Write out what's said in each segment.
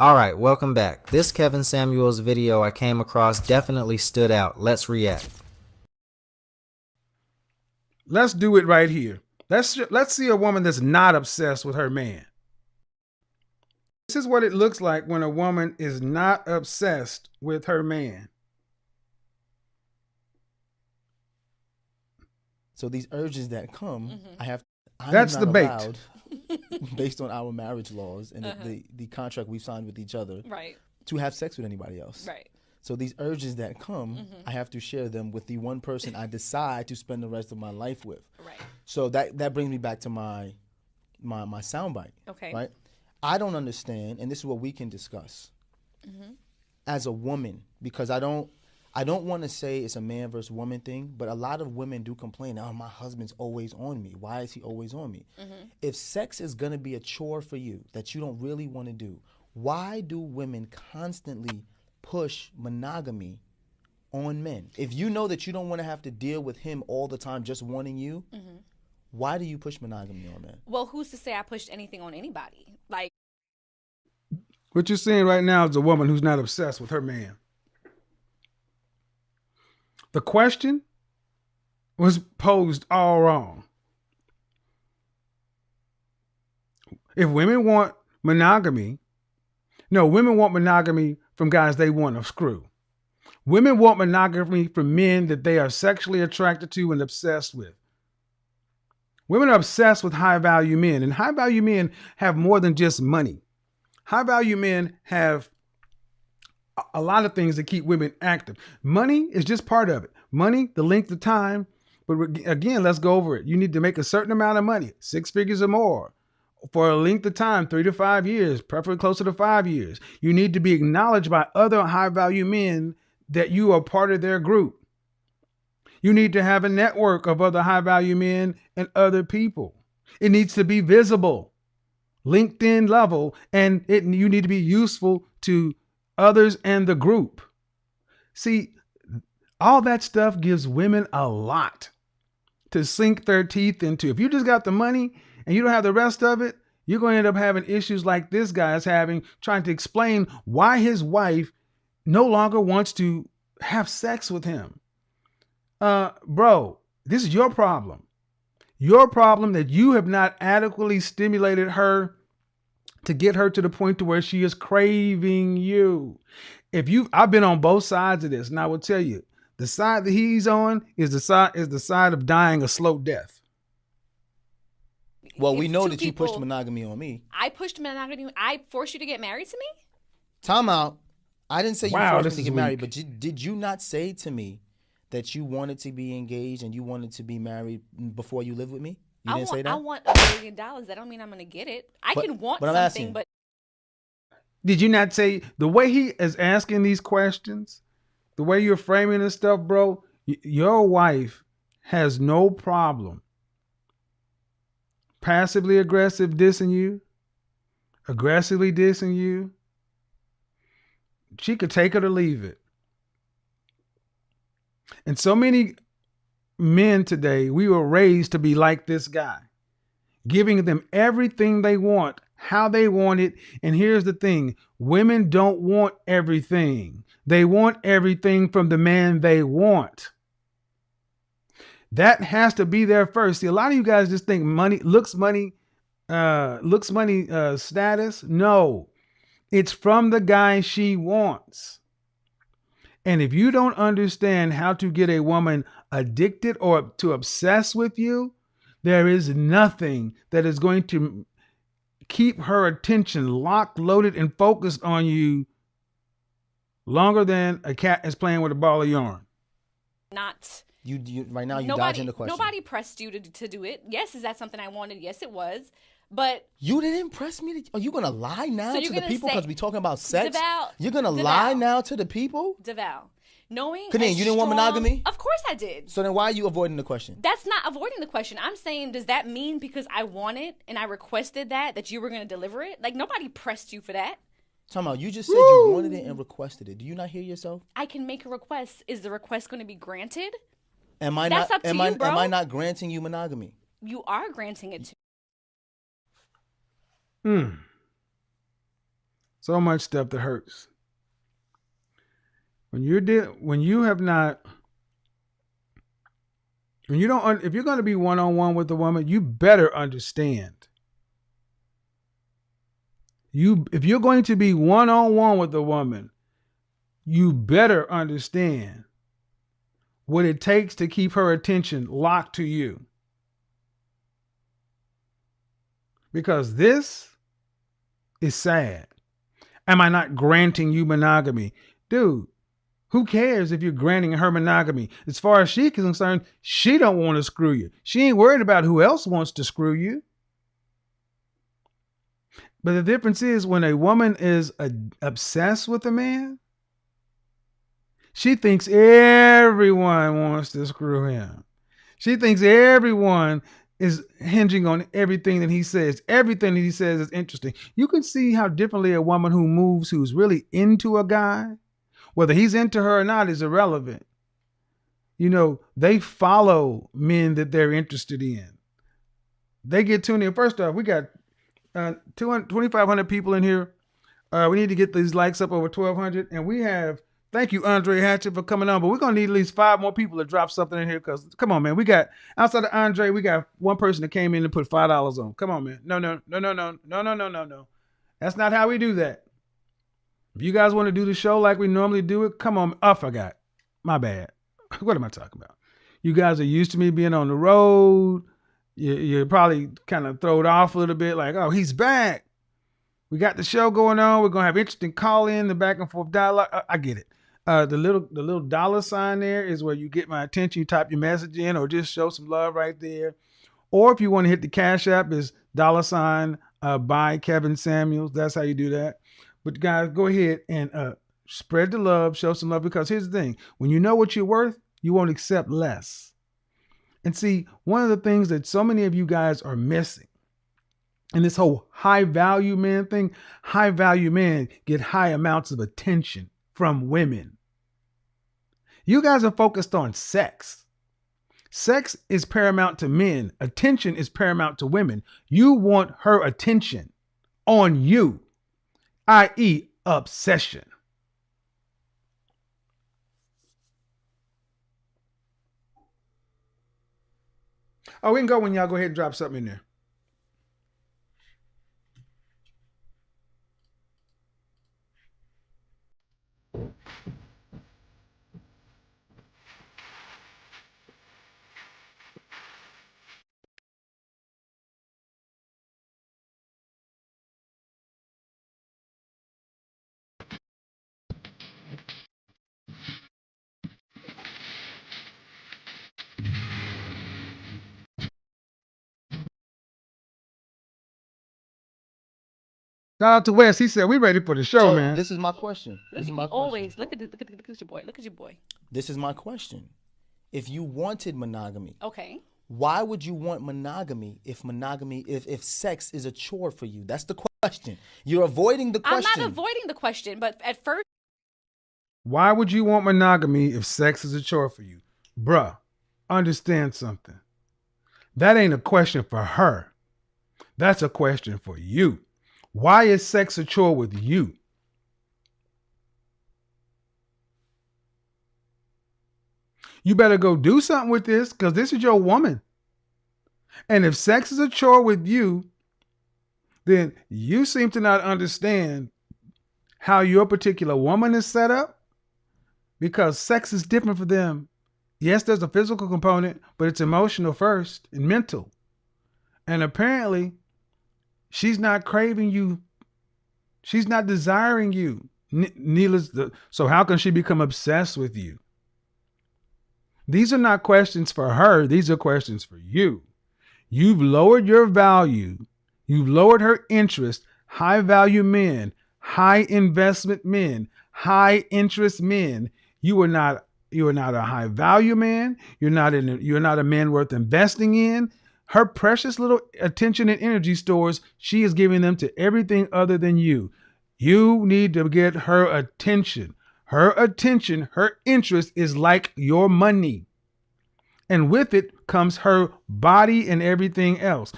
Alright, welcome back. This Kevin Samuels video I came across definitely stood out. Let's react. Let's do it right here. Let's see a woman that's not obsessed with her man. This is what it looks like when a woman is not obsessed with her man. So these urges that come, I'm That's not the bait. allowed, based on our marriage laws and the contract we've signed with each other, Right. to have sex with anybody else. Right. So these urges that come, I have to share them with the one person I decide to spend the rest of my life with. Right. So that brings me back to my soundbite. Okay. Right. I don't understand, and this is what we can discuss as a woman, because I don't want to say it's a man versus woman thing, but a lot of women do complain, oh, my husband's always on me. Why is he always on me? If sex is going to be a chore for you that you don't really want to do, why do women constantly push monogamy on men? If you know that you don't want to have to deal with him all the time just wanting you, why do you push monogamy on men? Well, who's to say I pushed anything on anybody? Like, What you're seeing right now is a woman who's not obsessed with her man. The question was posed all wrong. If women want monogamy, no, women want monogamy from guys they want to screw. Women want monogamy from men that they are sexually attracted to and obsessed with. Women are obsessed with high-value men, and high-value men have more than just money. High-value men have a lot of things that keep women active. Money is just part of it. Money, the length of time. But again, let's go over it. You need to make a certain amount of money, 6 figures or more, for a length of time, 3 to 5 years, preferably closer to 5 years. You need to be acknowledged by other high-value men that you are part of their group. You need to have a network of other high-value men and other people. It needs to be visible, LinkedIn level, and you need to be useful to others and the group. See, all that stuff gives women a lot to sink their teeth into. If you just got the money and you don't have the rest of it, you're going to end up having issues like this guy is having, trying to explain why his wife no longer wants to have sex with him. Bro, this is your problem. Your problem that you have not adequately stimulated her to get her to the point to where she is craving you. I've been on both sides of this, and I will tell you, the side that he's on is the side of dying a slow death. Well, we know that you pushed monogamy on me. I pushed monogamy. I forced you to get married to me? Time out. I didn't say you forced me to get married, weak. but did you not say to me that you wanted to be engaged and you wanted to be married before you lived with me? You didn't say that? I want $1 million. That don't mean I'm going to get it. I can want but I'm something, asking. but Did you not say the way he is asking these questions, the way you're framing this stuff, bro? Your wife has no problem passively aggressive dissing you, aggressively dissing you. She could take it or leave it. And so many men today, we were raised to be like this guy, giving them everything they want, how they want it. And here's the thing, women don't want everything. They want everything from the man they want. That has to be there first. See, a lot of you guys just think looks money status. No, it's from the guy she wants. And if you don't understand how to get a woman addicted or to obsess with you, there is nothing that is going to keep her attention locked, loaded, and focused on you longer than a cat is playing with a ball of yarn. not. You right now you're dodging the question. Nobody pressed you to do it. Yes, is that something I wanted? Yes, it was. But you didn't press me. Are you gonna lie now to the people because we talking about sex? DeVal, you're gonna lie now to the people? DeVal, knowing. Kadeen, you didn't want monogamy? Of course I did. So then why are you avoiding the question? That's not avoiding the question. I'm saying, does that mean because I want it and I requested that you were gonna deliver it? Like nobody pressed you for that. Talking about, you just said you wanted it and requested it. Do you not hear yourself? I can make a request. Is the request going to be granted? Am I That's not? up to you, bro. Am I not granting you monogamy? You are granting it to. So much stuff that hurts. When you have not, when you don't, if you're going to be one-on-one with a woman, you better understand. If you're going to be one-on-one with a woman, you better understand what it takes to keep her attention locked to you. Because this is sad. Am I not granting you monogamy? Dude, who cares if you're granting her monogamy? As far as she's concerned, she don't want to screw you. She ain't worried about who else wants to screw you. But the difference is when a woman is obsessed with a man, she thinks everyone wants to screw him. She thinks everyone is hinging on everything that he says. Everything that he says is interesting. You can see how differently a woman who's really into a guy, whether he's into her or not, is irrelevant. You know, they follow men that they're interested in. They get tuned in. First off, we got 2,500 people in here. We need to get these likes up over 1,200. And we have, thank you, Andre Hatchett, for coming on. But we're going to need at least 5 more people to drop something in here. Because, come on, man. We got, outside of Andre, we got one person that came in and put $5 on. Come on, man. No. That's not how we do that. If you guys want to do the show like we normally do it, come on. I forgot. My bad. What am I talking about? You guys are used to me being on the road. You're probably kind of thrown off a little bit, like, oh, he's back. We got the show going on. We're gonna have interesting call in, the back and forth dialogue. I get it. The little dollar sign there is where you get my attention. You type your message in, or just show some love right there. Or if you want to hit the Cash App, is $ by Kevin Samuels. That's how you do that. But guys, go ahead and spread the love, show some love. Because here's the thing: when you know what you're worth, you won't accept less. And see, one of the things that so many of you guys are missing in this whole high value man thing, high value men get high amounts of attention from women. You guys are focused on sex. Sex is paramount to men. Attention is paramount to women. You want her attention on you, i.e., obsession. Oh, we can go when y'all go ahead and drop something in there. Shout out to Wes. He said, we ready for the show, So man. this is my question. Always look at your boy. Look at your boy. This is my question. If you wanted monogamy, Okay. why would you want monogamy if sex is a chore for you? That's the question. You're avoiding the question. I'm not avoiding the question, but at first. Why would you want monogamy if sex is a chore for you? Bruh, understand something. That ain't a question for her. That's a question for you. Why is sex a chore with you? You better go do something with this, because this is your woman. And if sex is a chore with you, then you seem to not understand how your particular woman is set up, because sex is different for them. Yes, there's a physical component, but it's emotional first and mental. And apparently, she's not craving you. She's not desiring you. So how can she become obsessed with you? These are not questions for her. These are questions for you. You've lowered your value. You've lowered her interest. High value men, high investment men, high interest men. You are not a high value man. You're not a man worth investing in. Her precious little attention and energy stores, she is giving them to everything other than you. You need to get her attention. Her attention, her interest is like your money. And with it comes her body and everything else.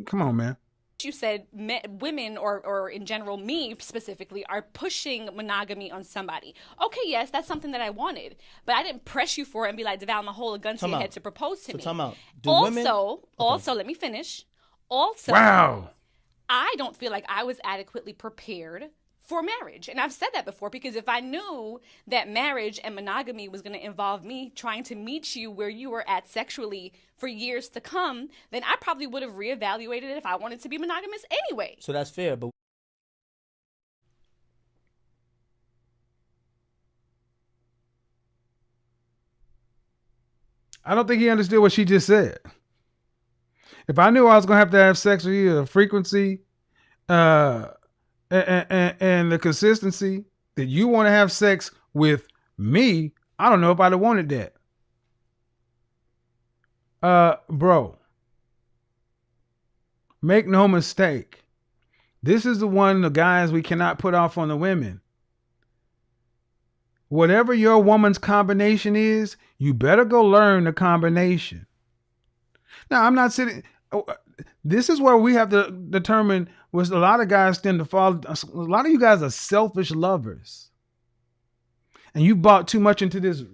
Come on, man. You said women, or in general, me specifically, are pushing monogamy on somebody. Okay, yes, that's something that I wanted, but I didn't press you for it and be like, Deval, I'm gonna hold a gun to Time your out. head to propose to So me. time out. Do women? Also, let me finish. Also, Wow. I don't feel like I was adequately prepared for marriage. And I've said that before, because if I knew that marriage and monogamy was going to involve me trying to meet you where you were at sexually for years to come, then I probably would have reevaluated it if I wanted to be monogamous anyway. So that's fair, but I don't think he understood what she just said. If I knew I was going to have sex with you, the frequency, uh, and the consistency that you want to have sex with me, I don't know if I'd have wanted that. Bro, make no mistake. This is the one, the guys we cannot put off on the women. Whatever your woman's combination is, you better go learn the combination. Now, I'm not sitting. This is where we have to determine. Was a lot of guys tend to fall. A lot of you guys are selfish lovers, and you bought too much into these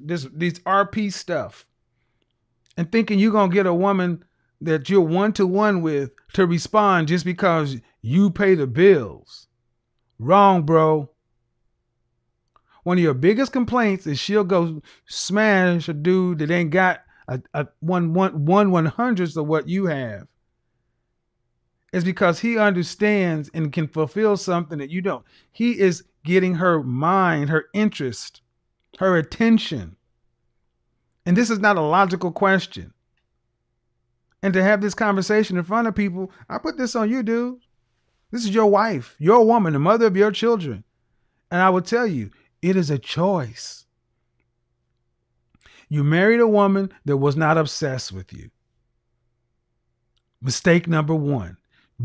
RP stuff, and thinking you're gonna get a woman that you're 1-to-1 with to respond just because you pay the bills. Wrong, bro. One of your biggest complaints is she'll go smash a dude that ain't got a 1/100th of what you have. It's because he understands and can fulfill something that you don't. He is getting her mind, her interest, her attention. And this is not a logical question. And to have this conversation in front of people, I put this on you, dude. This is your wife, your woman, the mother of your children. And I will tell you, it is a choice. You married a woman that was not obsessed with you. Mistake number one.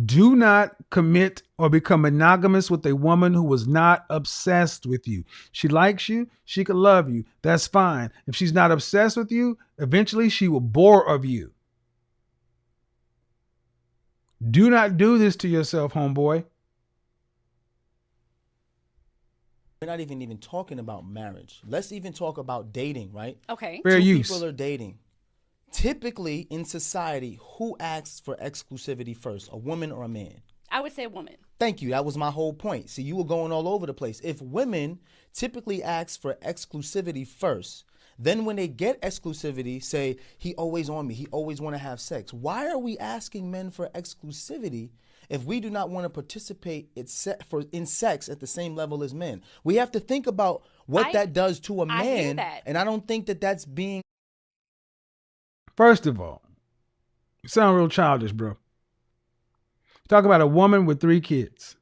Do not commit or become monogamous with a woman who was not obsessed with you. She likes you. She could love you. That's fine. If she's not obsessed with you, eventually she will bore of you. Do not do this to yourself, homeboy. we're not even talking about marriage. Let's even talk about dating, right? Okay. Fair Two use. people are dating. Typically in society, who asks for exclusivity first, a woman or a man? I would say a woman. Thank you. That was my whole point. See, you were going all over the place. If women typically ask for exclusivity first, then when they get exclusivity, say, he always on me, he always want to have sex. Why are we asking men for exclusivity if we do not want to participate in sex at the same level as men? We have to think about what that does to a man. I hear that. And I don't think that that's being... First of all, you sound real childish, bro. Talk about a woman with 3 kids.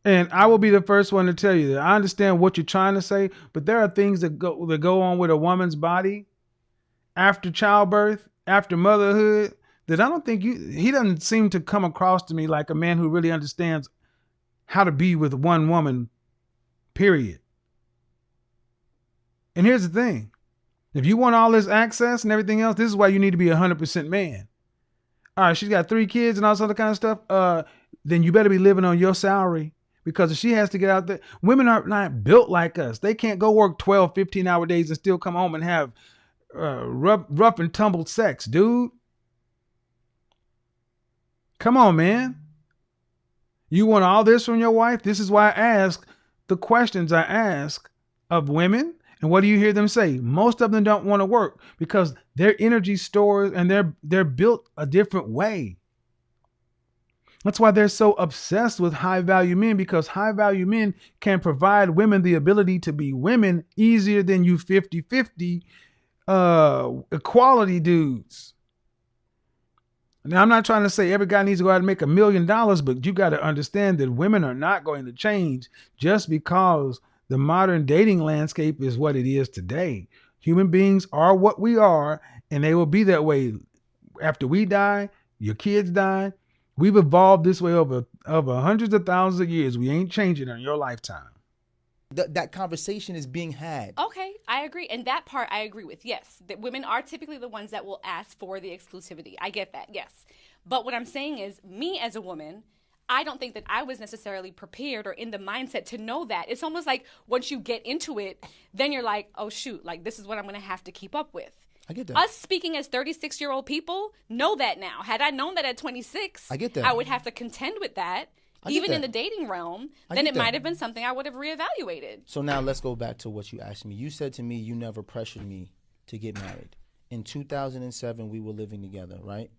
And I will be the first one to tell you that I understand what you're trying to say, but there are things that go on with a woman's body after childbirth, after motherhood, that I don't think he doesn't seem to come across to me like a man who really understands how to be with one woman, period. And here's the thing. If you want all this access and everything else, this is why you need to be 100% man. All right, she's got 3 kids and all this other kind of stuff. Then you better be living on your salary, because if she has to get out there, women are not built like us. They can't go work 12, 15-hour days and still come home and have rough and tumble sex, dude. Come on, man. You want all this from your wife? This is why I ask the questions I ask of women. And what do you hear them say? Most of them don't want to work because their energy stores and they're built a different way. That's why they're so obsessed with high value men, because high value men can provide women the ability to be women easier than you 50-50 equality dudes. Now, I'm not trying to say every guy needs to go out and make $1 million, but you got to understand that women are not going to change just because the modern dating landscape is what it is today. Human beings are what we are, and they will be that way after we die, your kids die. We've evolved this way over hundreds of thousands of years. We ain't changing in your lifetime. That conversation is being had. Okay, I agree. And that part I agree with. Yes, that women are typically the ones that will ask for the exclusivity. I get that. Yes. But what I'm saying is, me as a woman, I don't think that I was necessarily prepared or in the mindset to know that. It's almost like once you get into it, then you're like, oh shoot, like this is what I'm going to have to keep up with. I get that. Us speaking as 36-year-old people know that now. Had I known that at 26, I get that. I would have to contend with that. Even in the dating realm, then it might have been something I would have reevaluated. So now let's go back to what you asked me. You said to me you never pressured me to get married. In 2007, we were living together, right?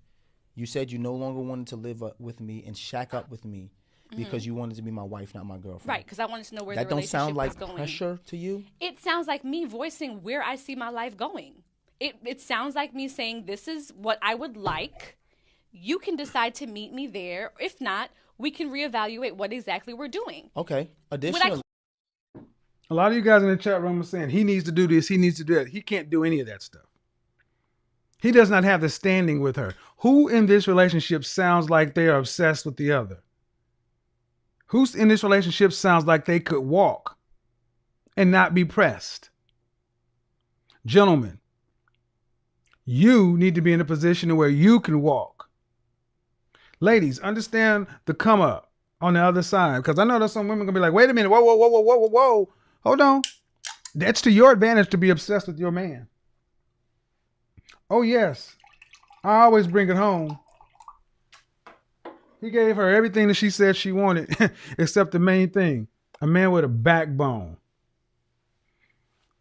You said you no longer wanted to live with me and shack up with me because you wanted to be my wife, not my girlfriend. Right, because I wanted to know where that the relationship was going. That don't sound like pressure to you? It sounds like me voicing where I see my life going. It sounds like me saying, this is what I would like. You can decide to meet me there. If not, we can reevaluate what exactly we're doing. Okay. Additionally, a lot of you guys in the chat room are saying he needs to do this, he needs to do that. He can't do any of that stuff. He does not have the standing with her. Who in this relationship sounds like they are obsessed with the other? Who's in this relationship sounds like they could walk and not be pressed? Gentlemen, you need to be in a position where you can walk. Ladies, understand the come up on the other side. Because I know there's some women going to be like, wait a minute, whoa, whoa, whoa, whoa, whoa, whoa, whoa. Hold on. That's to your advantage to be obsessed with your man. Oh, yes. I always bring it home. He gave her everything that she said she wanted, except the main thing, a man with a backbone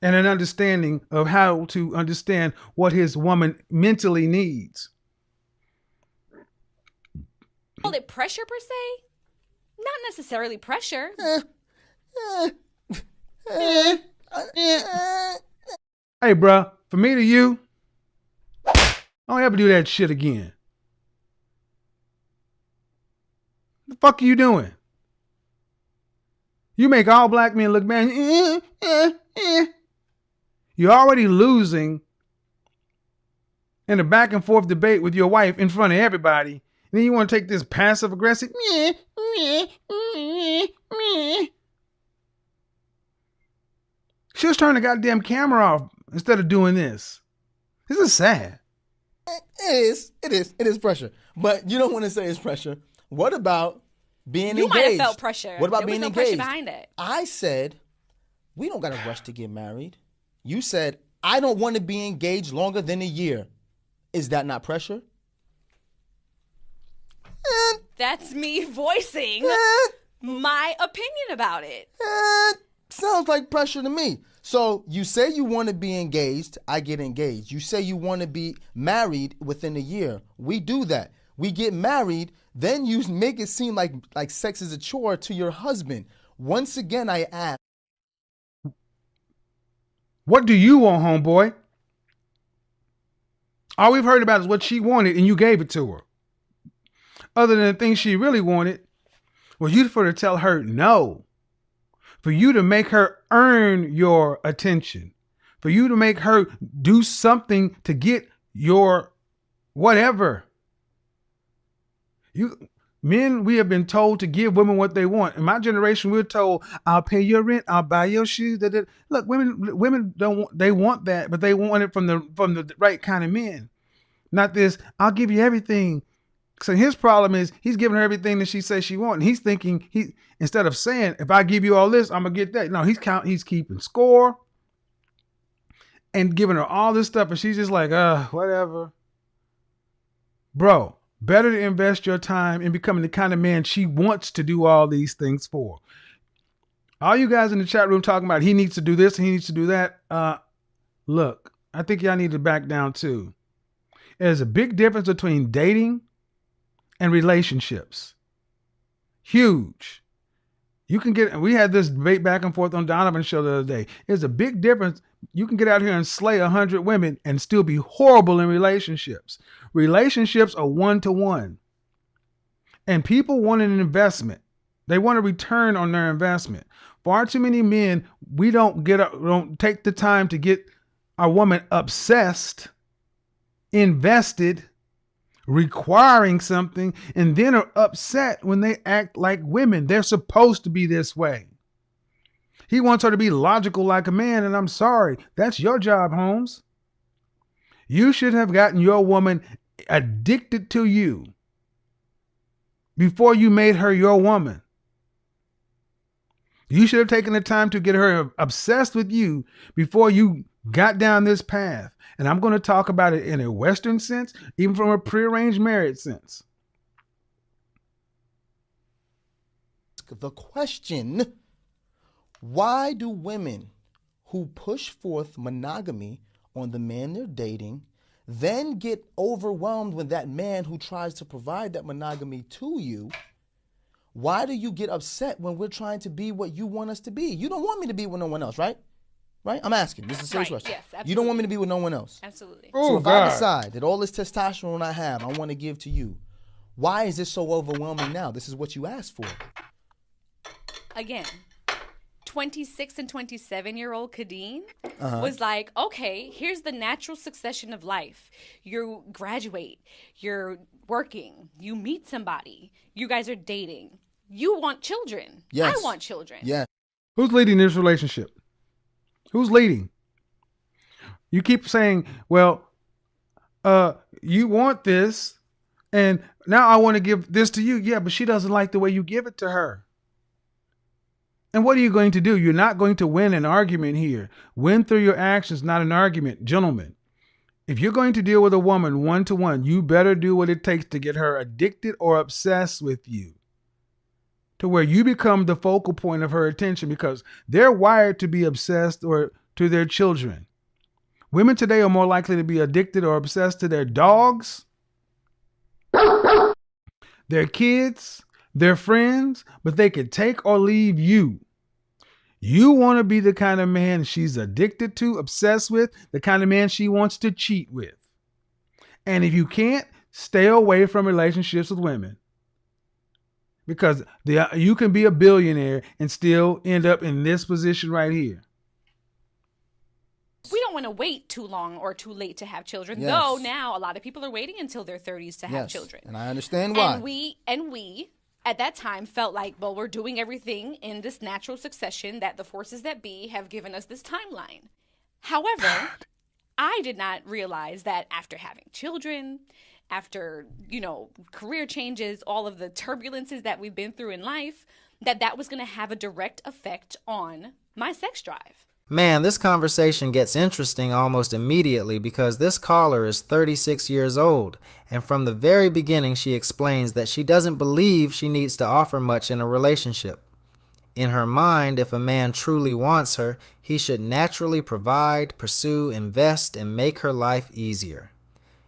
and an understanding of how to understand what his woman mentally needs. Call it pressure per se? Not necessarily pressure. Hey, bruh, from me to you, don't ever do that shit again. The fuck are you doing? You make all black men look bad. You're already losing in a back and forth debate with your wife in front of everybody. And then you want to take this passive aggressive. Just turn the goddamn camera off instead of doing this. This is sad. It is pressure. But you don't want to say it's pressure. What about being engaged? You might have felt pressure. What about there being was no engaged? pressure behind it. I said, we don't got to rush to get married. You said, I don't want to be engaged longer than a year. Is that not pressure? That's me voicing my opinion about it. Sounds like pressure to me. So you say you want to be engaged, I get engaged. You say you want to be married within a year. We do that. We get married, then you make it seem like sex is a chore to your husband. Once again, I ask, what do you want, homeboy? All we've heard about is what she wanted and you gave it to her. Other than the things she really wanted, was you for to tell her no. For you to make her earn your attention. For you to make her do something to get your whatever. Men, we have been told to give women what they want. In my generation, we're told, I'll pay your rent, I'll buy your shoes. Look, women they want that, but they want it from the right kind of men. Not this, I'll give you everything. So his problem is he's giving her everything that she says she wants. And he's thinking instead of saying, if I give you all this, I'm gonna get that. No, he's keeping score and giving her all this stuff, and she's just like, whatever. Bro, better to invest your time in becoming the kind of man she wants to do all these things for. All you guys in the chat room talking about he needs to do this and he needs to do that. Look, I think y'all need to back down too. There's a big difference between dating and relationships. Huge. We had this debate back and forth on Donovan's show the other day. There's a big difference. You can get out here and slay 100 women and still be horrible in relationships. Relationships are one-to-one. And people want an investment. They want a return on their investment. Far too many men, we don't take the time to get our woman obsessed, invested, requiring something, and then are upset when they act like women. They're supposed to be this way. He wants her to be logical like a man, and I'm sorry. That's your job, Holmes. You should have gotten your woman addicted to you before you made her your woman. You should have taken the time to get her obsessed with you before you got down this path. And I'm going to talk about it in a Western sense, even from a prearranged marriage sense. The question, why do women who push forth monogamy on the man they're dating then get overwhelmed when that man who tries to provide that monogamy to you, why do you get upset when we're trying to be what you want us to be? You don't want me to be with no one else, right? Right? I'm asking. This is a serious question. Yes, absolutely. You don't want me to be with no one else. Absolutely. Oh, So if God. I decide that all this testosterone I have, I want to give to you, why is this so overwhelming now? This is what you asked for. Again, 26 and 27-year-old Kadeen was like, okay, here's the natural succession of life. You graduate, you're working, you meet somebody, you guys are dating. You want children. Yes. I want children. Yeah. Who's leading this relationship? Who's leading? You keep saying, well, you want this, and now I want to give this to you. Yeah, but she doesn't like the way you give it to her. And what are you going to do? You're not going to win an argument here. Win through your actions, not an argument. Gentlemen, if you're going to deal with a woman one-to-one, you better do what it takes to get her addicted or obsessed with you, to where you become the focal point of her attention, because they're wired to be obsessed or to their children. Women today are more likely to be addicted or obsessed to their dogs, their kids, their friends, but they could take or leave you. You want to be the kind of man she's addicted to, obsessed with, the kind of man she wants to cheat with. And if you can't, stay away from relationships with women. Because you can be a billionaire and still end up in this position right here. We don't want to wait too long or too late to have children, Yes. though now a lot of people are waiting until their 30s to have Yes. children. And I understand why. And we at that time felt like, well, we're doing everything in this natural succession that the forces that be have given us this timeline. However, I did not realize that after having children, after, career changes, all of the turbulences that we've been through in life, that was going to have a direct effect on my sex drive. Man, this conversation gets interesting almost immediately because this caller is 36 years old, and from the very beginning she explains that she doesn't believe she needs to offer much in a relationship. In her mind, if a man truly wants her, he should naturally provide, pursue, invest, and make her life easier.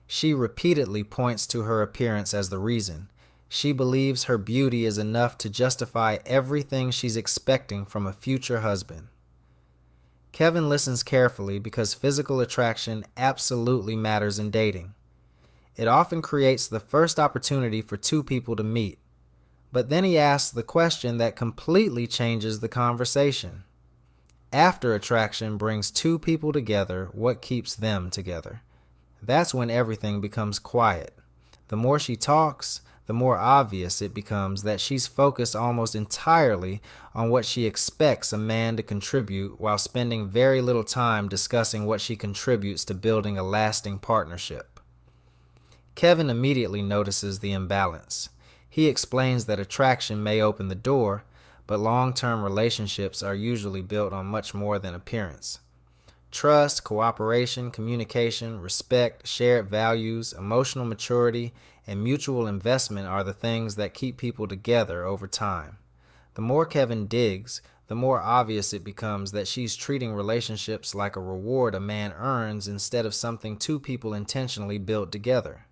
She repeatedly points to her appearance as the reason. She believes her beauty is enough to justify everything she's expecting from a future husband. Kevin listens carefully because physical attraction absolutely matters in dating. It often creates the first opportunity for two people to meet. But then he asks the question that completely changes the conversation. After attraction brings two people together, what keeps them together? That's when everything becomes quiet. The more she talks, the more obvious it becomes that she's focused almost entirely on what she expects a man to contribute while spending very little time discussing what she contributes to building a lasting partnership. Kevin immediately notices the imbalance. He explains that attraction may open the door, but long-term relationships are usually built on much more than appearance. Trust, cooperation, communication, respect, shared values, emotional maturity, and mutual investment are the things that keep people together over time. The more Kevin digs, the more obvious it becomes that she's treating relationships like a reward a man earns instead of something two people intentionally built together.